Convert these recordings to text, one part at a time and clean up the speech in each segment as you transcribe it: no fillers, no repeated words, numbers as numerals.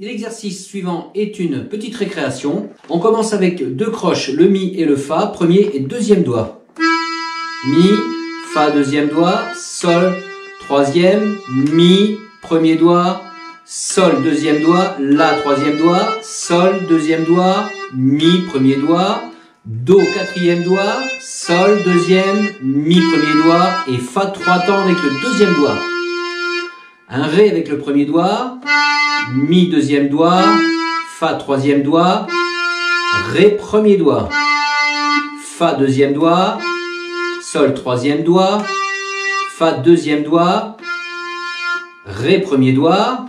L'exercice suivant est une petite récréation. On commence avec deux croches, le Mi et le Fa, premier et deuxième doigt. Mi, Fa, deuxième doigt, Sol, troisième, Mi, premier doigt, Sol, deuxième doigt, La, troisième doigt, Sol, deuxième doigt, Mi, premier doigt, Do, quatrième doigt, Sol, deuxième, Mi, premier doigt et Fa, trois temps avec le deuxième doigt. Un Ré avec le premier doigt, Mi, deuxième doigt, Fa, troisième doigt, Ré, premier doigt, Fa, deuxième doigt, Sol, troisième doigt, Fa, deuxième doigt, Ré, premier doigt,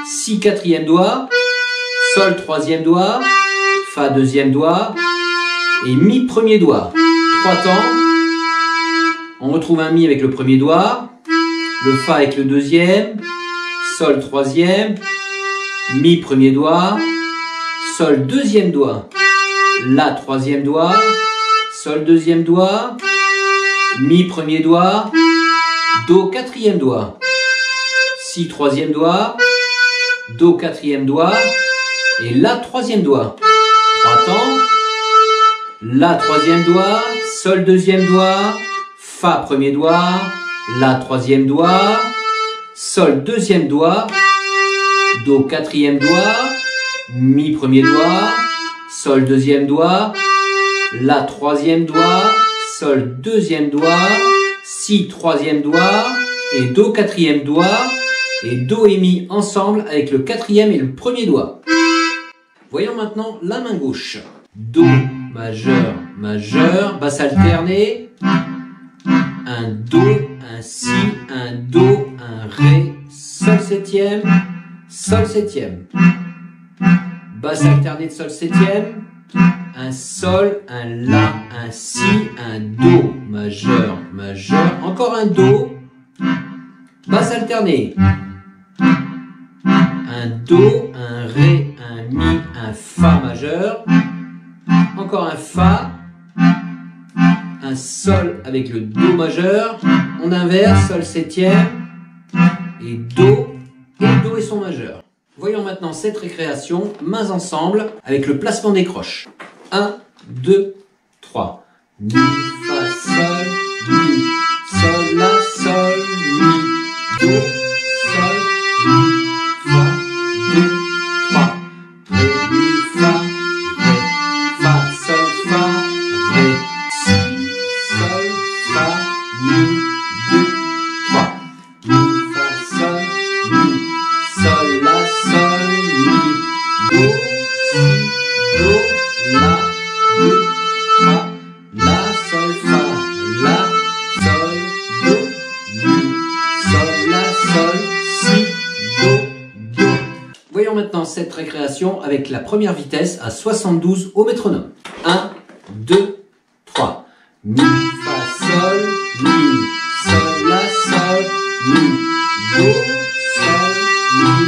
Si, quatrième doigt, Sol, troisième doigt, Fa, deuxième doigt et Mi, premier doigt. Trois temps. On retrouve un Mi avec le premier doigt, le Fa avec le deuxième, Sol, troisième, Mi, premier doigt, Sol, deuxième doigt, La, troisième doigt, Sol, deuxième doigt, Mi, premier doigt, Do, quatrième doigt, Si, troisième doigt, Do, quatrième doigt et La, troisième doigt. Trois temps. La, troisième doigt, Sol, deuxième doigt, Fa, premier doigt, La, troisième doigt, Sol, deuxième doigt, Do, quatrième doigt, Mi, premier doigt, Sol, deuxième doigt, La, troisième doigt, Sol, deuxième doigt, Si, troisième doigt et Do, quatrième doigt et Do et Mi ensemble avec le quatrième et le premier doigt. Voyons maintenant la main gauche. Do, majeur, majeur, basse alternée, un Do, un Si, un Do, un Ré, Sol septième, Sol septième. Basse alternée de Sol septième, un Sol, un La, un Si, un Do, majeur, majeur, encore un Do, basse alternée, un Do, un Ré, un Mi, un Fa majeur, encore un Fa, un Sol avec le Do majeur, on inverse, Sol septième, et Do et son majeur. Voyons maintenant cette récréation, mains ensemble, avec le placement des croches. 1, 2, 3. Mi, Fa, Sol, Mi, Sol, La, Sol, Mi, Do, Sol, Mi, Fa, 2, 3. Ré, Mi, Fa, Ré, Fa, Sol, Fa, Ré, Si, Sol, Fa, Mi, 2, 3. Mi, Fa, Sol, Mi, Sol, La, Sol, Mi, Do, Si, Do, La, 2, 3. La, Sol, Fa, La, Sol, Do, Mi, Sol, La, Sol, Si, Do, Do. Voyons maintenant cette récréation avec la première vitesse à 72 au métronome. 1, 2, 3. Mi, Fa, Sol, Mi, Sol, La, Sol, Mi, Do, Sol, Mi,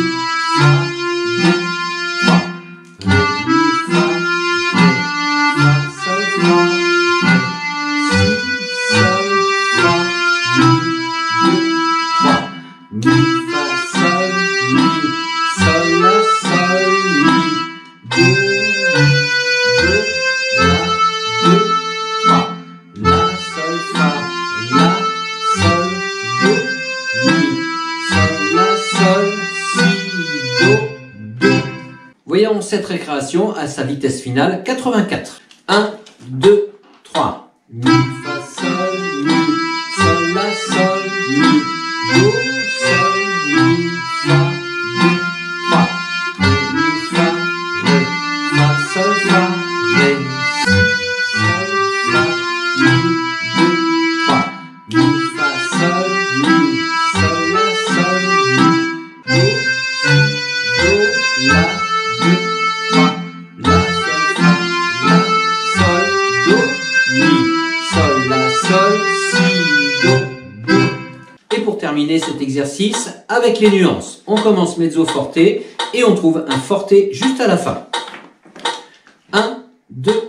Fa, 2, 3. Ré, Mi, Fa, Ré, Fa, Sol, Fa, Ré, Si, Sol, Fa, Mi, 2, 3. Mi, Fa, Sol, Mi, Sol, La, Sol, Mi, Do, Do, La, 2, 3. La, Sol, Fa, La, Sol, Do, Mi, Sol, La, Sol, Si, Do, Do. Voyons cette récréation à sa vitesse finale 84. 1, 2, 3. Mi, Fa, Sol, Mi, Sol, La, Sol, Mi, Do, Sol, Mi, Fa, 2, 3. Ré, Mi, Fa, Ré, Fa, Sol, Fa, Ré, Si, Sol, Fa, Mi, 2, 3. Mi, Fa, Sol, Mi, Sol, La, Sol, Mi, Do, Si, Do, La, 2, 3. La, Sol, Fa, La, Sol, Do, Mi, Sol, La, Sol, Si, Do, Do. Et pour terminer cet exercice, avec les nuances, on commence mezzo forte et on trouve un forte juste à la fin. 1, 2,